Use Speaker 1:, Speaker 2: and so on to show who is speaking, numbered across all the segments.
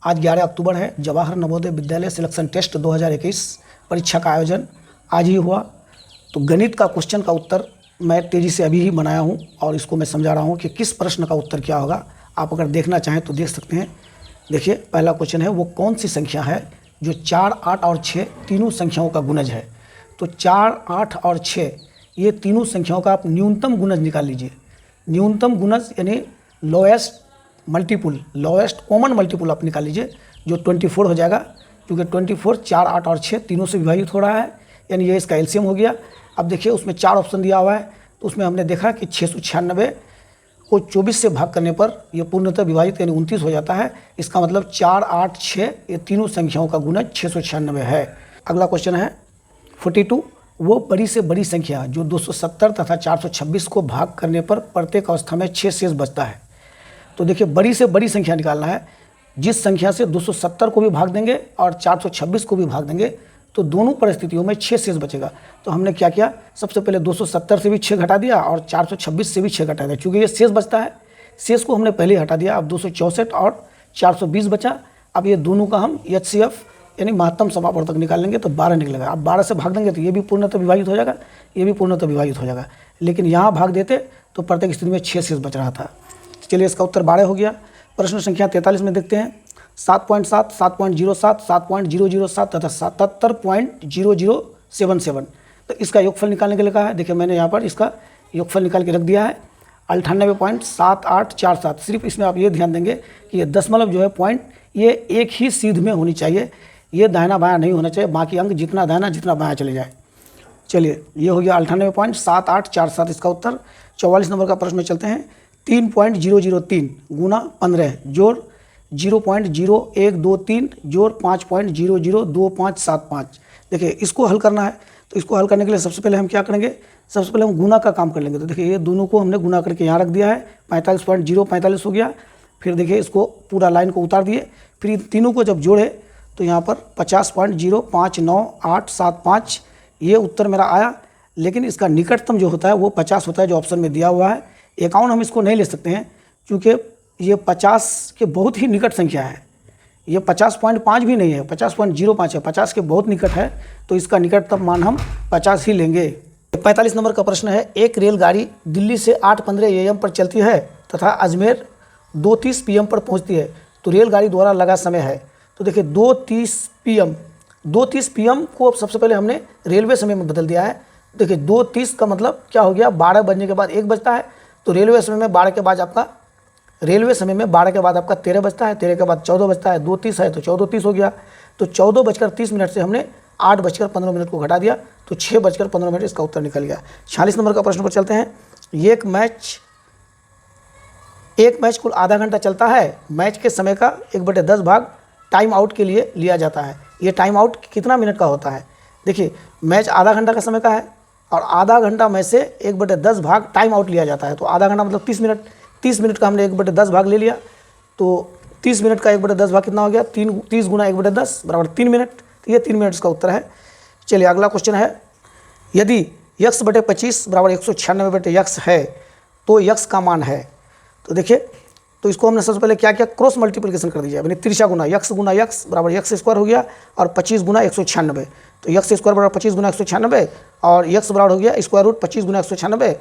Speaker 1: आज 11 अक्टूबर है। Jawahar Navodaya Vidyalaya selection test 2021 परीक्षा का आयोजन आज ही हुआ। तो गणित का क्वेश्चन का उत्तर मैं तेज़ी से अभी ही बनाया हूं और इसको मैं समझा रहा हूं कि किस प्रश्न का उत्तर क्या होगा। आप अगर देखना चाहें तो देख सकते हैं। देखिए, पहला क्वेश्चन है वो कौन सी संख्या है जो 4, 8 और 6 तीनों संख्याओं का गुणज है। तो 4, 8 और 6 ये तीनों संख्याओं का आप न्यूनतम गुणज निकाल लीजिए। न्यूनतम गुणज यानी लोएस्ट कॉमन मल्टीपुल आप निकाल लीजिए, जो 24 हो जाएगा, क्योंकि 24 4, 8 और 6 तीनों से विभाजित हो रहा है, यानी ये इसका एलसीएम हो गया। अब देखिए उसमें 4 ऑप्शन दिया हुआ है, तो उसमें हमने देखा कि 696 को 24 से भाग करने पर यह पूर्णतः विभाजित यानी 29 हो जाता है। इसका मतलब 4, 8, 6 ये तीनों संख्याओं का गुणज 696 है। अगला क्वेश्चन है 42, वो बड़ी से बड़ी संख्या जो 270 तथा 426 को भाग करने पर प्रत्येक अवस्था में 6 शेष बचता है। तो देखिए, बड़ी से बड़ी संख्या निकालना है। जिस संख्या से 270 को भी भाग देंगे और 426 को भी भाग देंगे तो दोनों परिस्थितियों में 6 शेष बचेगा। तो हमने क्या किया, सबसे पहले 270 से भी 6 घटा दिया और 426 से भी 6 घटा दिया, क्योंकि ये शेष बचता है। शेष को हमने पहले हटा दिया। अब 264 और 420 बचा। अब ये दोनों का हम HCF यानी महत्तम समापवर्तक निकाल लेंगे तो 12 निकलेगा। अब 12 से भाग देंगे तो ये भी पूर्णतः विभाजित हो जाएगा, ये भी पूर्णतः विभाजित हो जाएगा। लेकिन यहाँ भाग देते तो प्रत्येक स्थिति में 6 शेष बच रहा था। चलिए, इसका उत्तर 12 हो गया। प्रश्न संख्या 43 में देखते हैं 7.7, 7.07, 7.007 तथा 77.0077। तो इसका योगफल निकालने के लिए कहा है। देखिए, मैंने यहाँ पर इसका योगफल निकाल के रख दिया है 98.7847। सिर्फ इसमें आप ये ध्यान देंगे कि ये दशमलव जो है पॉइंट ये एक ही सीध में होनी चाहिए, ये दाहिना बायां नहीं होना चाहिए। बाकी अंक जितना दाहिना जितना बायां चले जाए। चलिए, ये हो गया 98.7847 इसका उत्तर। 44 नंबर का प्रश्न में चलते हैं। 3.003 गुना 15 जोड़ 0.0123 जोड़ 5.002575। देखिए, इसको हल करना है। तो इसको हल करने के लिए सबसे पहले हम क्या करेंगे, सबसे पहले हम गुना का काम कर लेंगे। तो देखिए, ये दोनों को हमने गुना करके यहाँ रख दिया है, 45.045 हो गया। फिर देखिए, इसको पूरा लाइन को उतार दिए। फिर इन तीनों को जब जोड़े तो यहाँ पर 50.059875 ये उत्तर मेरा आया। लेकिन इसका निकटतम जो होता है वो 50 होता है, जो ऑप्शन में दिया हुआ है। 51 हम इसको नहीं ले सकते हैं, क्योंकि ये 50 के बहुत ही निकट संख्या है। ये 50.5 भी नहीं है, 50.05 है, 50 के बहुत निकट है। तो इसका निकटतम मान हम 50 ही लेंगे। 45 नंबर का प्रश्न है। एक रेलगाड़ी दिल्ली से 8:15 AM पर चलती है तथा अजमेर 2:30 PM पर पहुंचती है। तो रेलगाड़ी द्वारा लगा समय है। तो देखिए, 2:30 PM को अब सबसे पहले हमने रेलवे समय में बदल दिया है। देखिए, 2:30 का मतलब क्या हो गया, 12 बजने के बाद 1 बजता है। तो रेलवे समय में 12 के बाद आपका 13 बजता है, 13 के बाद 14 बजता है। 2:30 है तो 14:30 हो गया। तो 14:30 से हमने 8:15 को घटा दिया, तो 6:15 इसका उत्तर निकल गया। 46 नंबर का प्रश्न पर चलते हैं। एक मैच कुल आधा घंटा चलता है। मैच के समय का 1/10 भाग टाइम आउट के लिए लिया जाता है। ये टाइम आउट कितना मिनट का होता है। देखिए, मैच आधा घंटा का समय का है और आधा घंटा में से 1/10 भाग टाइम आउट लिया जाता है। तो आधा घंटा मतलब 30 मिनट। 30 मिनट का हमने 1/10 भाग ले लिया, तो 30 मिनट का 1/10 भाग कितना हो गया, 30 गुना 1/10 बराबर 3 मिनट। तो ये 3 मिनट इसका उत्तर है। चलिए, अगला क्वेश्चन है। यदि x/25 बराबर 196/x है तो x का मान है। तो देखिए, तो इसको हमने सबसे पहले क्या किया, क्रॉस मल्टीप्लिकेशन कर दीजिए, यानी तिरछा गुना x बराबर x² हो गया और 25 गुना 196। तो x² बराबर 25 गुना 196 और x बराबर हो गया स्क्वायर रूट 25 गुना 196।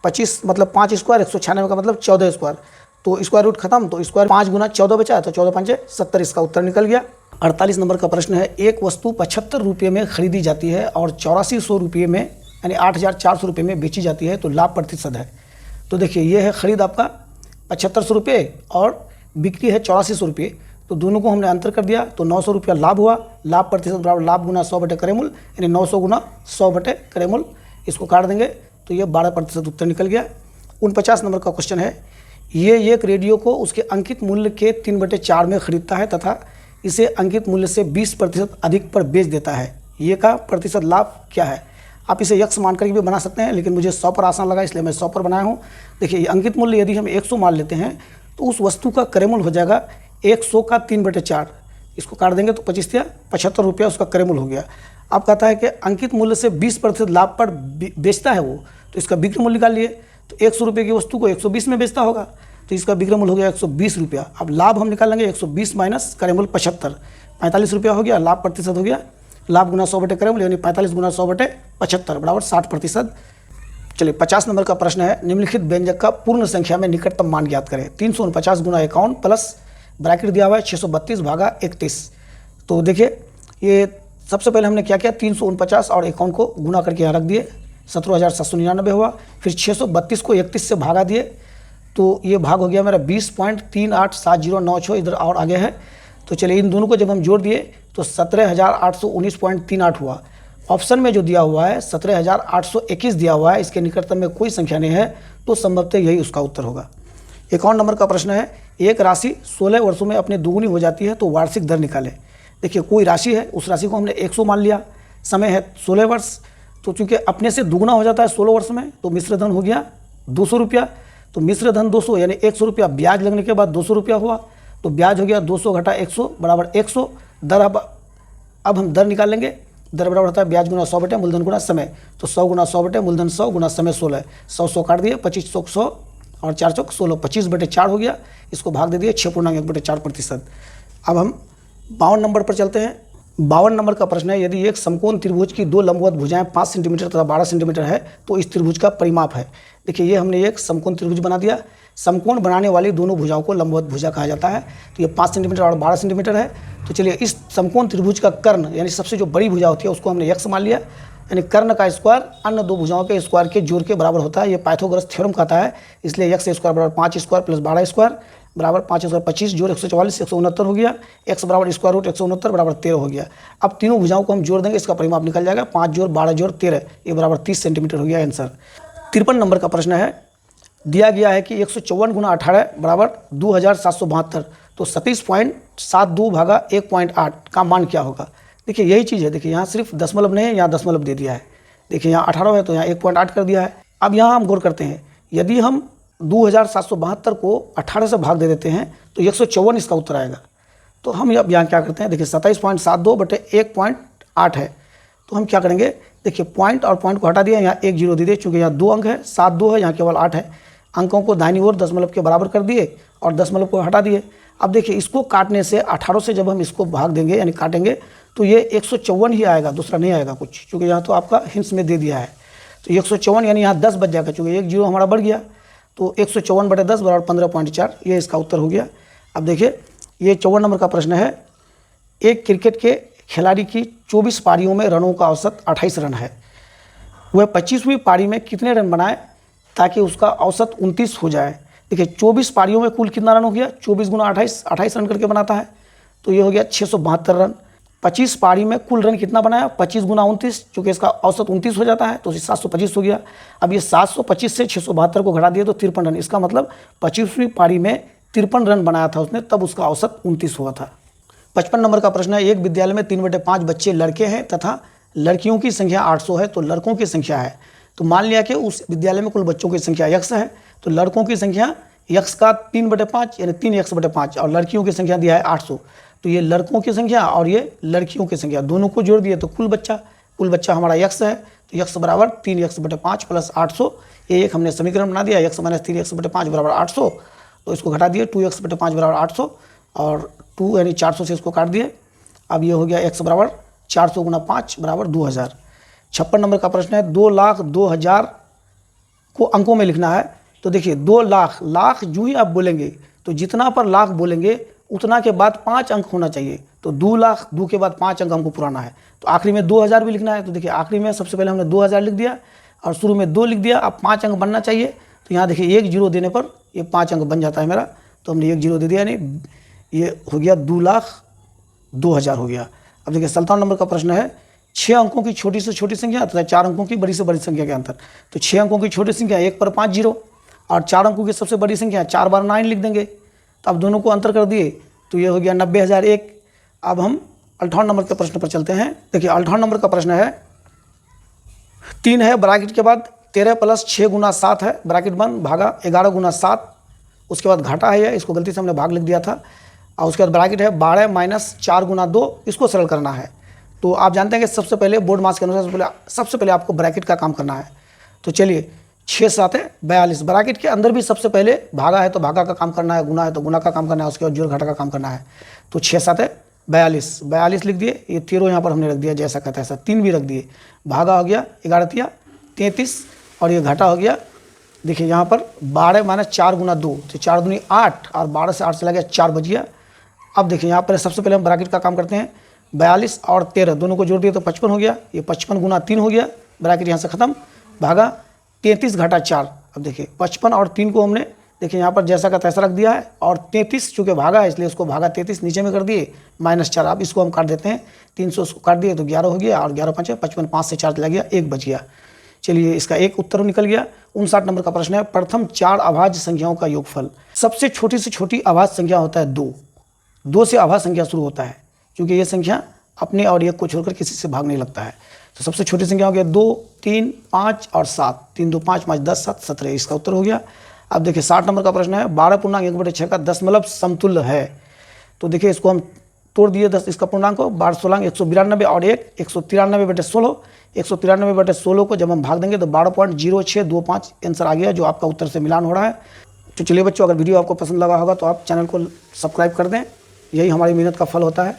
Speaker 1: 25 मतलब 5 स्क्वायर, 196 का मतलब 14 स्क्वायर। तो स्क्वायर रूट खत्म, तो स्क्वायर 5 गुना 14 बचा, तो 14 5 70 इसका उत्तर निकल गया। 48 नंबर का प्रश्न है। एक वस्तु 75 रुपये में खरीदी जाती है और 8400 रुपये में यानी 8400 रुपये में बेची जाती है, तो लाभ प्रतिशत है। तो देखिए, ये है खरीद आपका 7500 रुपये और बिक्री है 8400 रुपये। तो दोनों को हमने अंतर कर दिया, तो 900 रुपया लाभ हुआ। लाभ प्रतिशत बराबर लाभ गुना 100/करेमूल, यानी 900 गुना 100/करेमूल। इसको काट देंगे तो ये 12% उत्तर निकल गया। 49 नंबर का क्वेश्चन है। ये एक रेडियो को उसके अंकित मूल्य के 3/4 में खरीदता है तथा इसे अंकित मूल्य से 20% अधिक पर बेच देता है। ये का प्रतिशत लाभ क्या है। आप इसे x मान करके भी बना सकते हैं, लेकिन मुझे 100 पर आसान लगा इसलिए मैं 100 पर बनाया हूँ। देखिए, अंकित मूल्य यदि हम 100 मान लेते हैं तो उस वस्तु का करेमूल हो जाएगा 100 का 3/4। इसको काट देंगे तो 25 या 75 रुपया उसका करेमूल हो गया। अब कहता है कि अंकित मूल्य से 20% लाभ पर बेचता है वो, तो इसका बिक्री मूल्य निकाल लिए। तो 100 रुपये की वस्तु को 120 में बेचता होगा, तो इसका विक्रय मूल्य हो गया 120 रुपया। अब लाभ हम निकालेंगे 120 माइनस क्रय मूल्य 75, 45 रुपया हो गया। लाभ प्रतिशत हो गया, लाभ गुना 100 बटे क्रय मूल्य यानी 45 गुना 100 बटे 75 बराबर 60%। चलिए 50 नंबर का प्रश्न है, निम्नलिखित व्यंजक का पूर्ण संख्या में निकटतम मान ज्ञात करें। 349 गुना 51 प्लस ब्रैकेट दिया हुआ है 632 भागा 31। तो देखिए ये सबसे पहले हमने क्या किया, 349 और 51 को गुना करके यहाँ रख दिए, 17,799 हुआ। फिर 632 को 31 से भागा दिए, तो ये भाग हो गया मेरा 20.387096, इधर और आगे है। तो चलिए इन दोनों को जब हम जोड़ दिए तो 17,819.38 हुआ। ऑप्शन में जो दिया हुआ है 17,821 दिया हुआ है, इसके निकटतम में कोई संख्या नहीं है, तो संभवतः यही उसका उत्तर होगा। 51 नंबर का प्रश्न है, एक राशि 16 वर्षों में अपने दुगुनी हो जाती है तो वार्षिक दर निकालें। देखिए कोई राशि है, उस राशि को हमने 100 मान लिया, समय है 16 वर्ष, तो चूंकि अपने से दुगुना हो जाता है 16 वर्ष में, तो मिश्र धन हो गया 200 रुपया। तो मिश्र धन 200 यानी 100 रुपया ब्याज लगने के बाद 200 रुपया हुआ, तो ब्याज हो गया 200 घटा 100 बराबर 100। दर अब हम दर निकालेंगे, दर बराबर होता है ब्याज गुना 100 बटे मूलधन गुना समय। तो 100 गुना 100 बटे मूलधन 100 गुना समय 16, 100 काट दिए, 25 चौक 100 और 4 चौक 16, 25 बटे 4 हो गया। इसको भाग दे दिए 6.1 बटे 4%। अब हम 52 नंबर पर चलते हैं। 52 नंबर का प्रश्न है, यदि एक समकोण त्रिभुज की दो लंबवत भुजाएं 5 सेंटीमीटर तथा 12 सेंटीमीटर है तो इस त्रिभुज का परिमाप है। देखिए ये हमने एक समकोण त्रिभुज बना दिया। समकोण बनाने वाली दोनों भुजाओं को लंबवत भुजा कहा जाता है। तो ये 5 सेंटीमीटर और 12 सेंटीमीटर है। तो चलिए इस समकोण त्रिभुज का कर्ण यानी सबसे जो बड़ी भुजा होती है उसको हमने यक्ष मान लिया, यानी कर्ण का स्क्वायर अन्य दो भुजाओं के स्क्वायर के जोड़ के बराबर होता है। ये पाइथागोरस थ्योरम कहता है, इसलिए यक्ष स्क्वायर बराबर 5 स्क्वायर प्लस 12 स्क्वायर बराबर 5 स्क्वायर 25 जोड़ 144 169 हो गया। एक्स बराबर स्क्वायर रूट 169 बराबर 13 हो गया। अब तीनों भुजाओं को हम जोड़ देंगे, इसका परिमाप निकल जाएगा 5 जोड़ 12 जोड़ 13, ये बराबर 30 सेंटीमीटर हो गया आंसर। 53 नंबर का प्रश्न है, दिया गया है कि 154 गुना 18 बराबर 2772, तो 37.72 भागा 1.8 का मान क्या होगा। देखिए यही चीज़ है, देखिए यहाँ सिर्फ दशमलव नहीं है, यहाँ दशमलव दे दिया है। देखिए यहाँ 18 है तो यहाँ 1.8 कर दिया है। अब यहाँ हम गौर करते हैं, यदि हम 2772 को 18 से भाग दे देते हैं तो 154 इसका उत्तर आएगा। तो हम अब यहाँ क्या करते हैं, देखिए 27.72 बटे 1.8 है, तो हम क्या करेंगे, देखिए पॉइंट और पॉइंट को हटा दिया, यहाँ 1 जीरो दे दिए, चूँकि यहाँ 2 अंक है, 7 2 है, यहाँ केवल 8 है। अंकों को दाहिनी ओर दशमलव के बराबर कर दिए और दशमलव को हटा दिए। अब देखिए इसको काटने से 18 से जब हम इसको भाग देंगे यानी काटेंगे तो ये 154 ही आएगा, दूसरा नहीं आएगा कुछ, क्योंकि यहाँ तो आपका हिंस में दे दिया है। तो 154 यानी यहाँ 10 बच जाएगा, चूँकि 1 जीरो हमारा बढ़ गया, तो 154 बटे 10 बराबर 15.4, ये इसका उत्तर हो गया। अब देखिए ये 54 नंबर का प्रश्न है, एक क्रिकेट के खिलाड़ी की 24 पारियों में रनों का औसत 28 रन है, वह 25वीं पारी में कितने रन बनाए ताकि उसका औसत 29 हो जाए। देखिए 24 पारियों में कुल कितना रन हो गया, 24 गुना 28 रन करके बनाता है, तो ये हो गया 672 रन। 25 पारी में कुल रन कितना बनाया, 25 गुना 29, चूँकि इसका औसत 29 हो जाता है तो 725 हो गया। अब ये 725 से 672 को घटा दिए तो 53 रन, इसका मतलब 25वीं पारी में 53 रन बनाया था उसने, तब उसका औसत 29 हुआ था। 55 नंबर का प्रश्न है, एक विद्यालय में 3/5 बच्चे लड़के हैं तथा लड़कियों की संख्या 800 है, तो लड़कों की संख्या है। तो मान लिया कि उस विद्यालय में कुल बच्चों की संख्या x है, तो लड़कों की संख्या x का 3/5 यानी 3x/5 और लड़कियों की संख्या दिया है 800। तो ये लड़कों की संख्या और ये लड़कियों की संख्या दोनों को जोड़ दिए तो कुल बच्चा हमारा x है, तो x बराबर 3x/5 प्लस 800, ये एक हमने समीकरण बना दिया, x माइनस 3x/5 बराबर 800। तो इसको घटा दिए 2x/5 बराबर 800 और 2 यानी 400 से इसको काट दिए। अब ये हो गया x बराबर 400 गुना 5 बराबर 2000। 56 नंबर का प्रश्न है, 2,02,000 को अंकों में लिखना है। तो देखिए 2 लाख जो ही आप बोलेंगे तो जितना पर लाख बोलेंगे उतना के बाद 5 अंक होना चाहिए। तो 2 लाख 2 के बाद 5 अंक हमको पुराना है, तो आखिरी में 2000 भी लिखना है। तो देखिए आखिरी में सबसे पहले हमने 2000 लिख दिया और शुरू में 2 लिख दिया। अब 5 अंक बनना चाहिए, तो यहाँ देखिए 1 जीरो देने पर ये 5 अंक बन जाता है मेरा, तो हमने 1 जीरो दे दिया, यानी ये हो गया 2,02,000 हो गया। अब देखिए 57 नंबर का प्रश्न है, 6 अंकों की छोटी से छोटी संख्या तथा 4 अंकों की बड़ी से बड़ी संख्या के अंतर। तो 6 अंकों की छोटी संख्या 1 पर 5 जीरो और 4 अंकों की सबसे बड़ी संख्या 4 बार 9 लिख देंगे। तो अब दोनों को अंतर कर दिए तो ये हो गया 90,001। अब हम 58 नंबर के प्रश्न पर चलते हैं। देखिए 58 नंबर का प्रश्न है, 3 है ब्रैकेट के बाद 13 प्लस 6 गुना 7 है, ब्रैकेट बंद, भागा 11 गुना 7, उसके बाद घाटा है, इसको गलती से हमने भाग लिख दिया था, और उसके बाद ब्रैकेट है 12 माइनस 4 गुना 2, इसको सरल करना है। तो आप जानते हैं कि सबसे पहले बोर्ड मास के अनुसार सबसे पहले आपको ब्रैकेट का काम करना है। तो चलिए 6 7 42। ब्रैकेट के अंदर भी सबसे पहले भागा है तो भागा का काम करना है, गुना है तो गुना का काम करना है, उसके बाद जोड़ घटा का काम करना है। तो 6 7 42, 42 लिख दिए। ये 13 यहाँ पर हमने रख दिया जैसा कहता है ऐसा, 3 भी रख दिए। भागा हो गया 11 तिया 33 और ये घटा हो गया। देखिए यहाँ पर 12 माइनस 4 गुना 2, तो 4 दूनी 8 और 12 से 8 चला गया 4 बच गया। अब देखिए यहाँ पर सबसे पहले हम ब्रैकेट का काम करते हैं। 42 और 13 दोनों को जोड़ दिए तो 55 हो गया। ये 55 गुना 3 हो गया, ब्रैकेट यहाँ से ख़त्म। भागा 33 घटा 4। अब देखिए 55 और 3 को हमने देखिए यहाँ पर जैसा का तैसा रख दिया है, और 33 चूँकि भागा है इसलिए उसको भागा 33 नीचे में कर दिए -4। अब इसको हम काट देते हैं, 300 उसको काट दिए तो 11 हो गया, और 11 5 55, 5 से 4 चला गया, 1 बच गया। चलिए इसका एक उत्तर निकल गया। 59 नंबर का प्रश्न है, प्रथम 4 अभाज्य संख्याओं का योगफल। सबसे छोटी से छोटी अभाज्य संख्या होता है 2। 2 से अभाज्य संख्या शुरू होता है, क्योंकि ये संख्या अपने और एक को छोड़कर किसी से भाग नहीं लगता है। तो सबसे छोटी संख्या हो गया 2 3 5 और 7। 3 2 5 5 10 7 17, इसका उत्तर हो गया। अब देखिए 60 नंबर का प्रश्न है, 12.1/6 का दशमलव समतुल्य है। तो देखिए इसको हम तोड़ दिए 10 इसका पूर्णांक को, 12 16 192 और 1 193/16। 193/16 को जब हम भाग देंगे तो 12.0625 आंसर आ गया, जो आपका उत्तर से मिलान हो रहा है। तो चलिए बच्चों, अगर वीडियो आपको पसंद लगा होगा तो आप चैनल को सब्सक्राइब कर दें, यही हमारी मेहनत का फल होता है।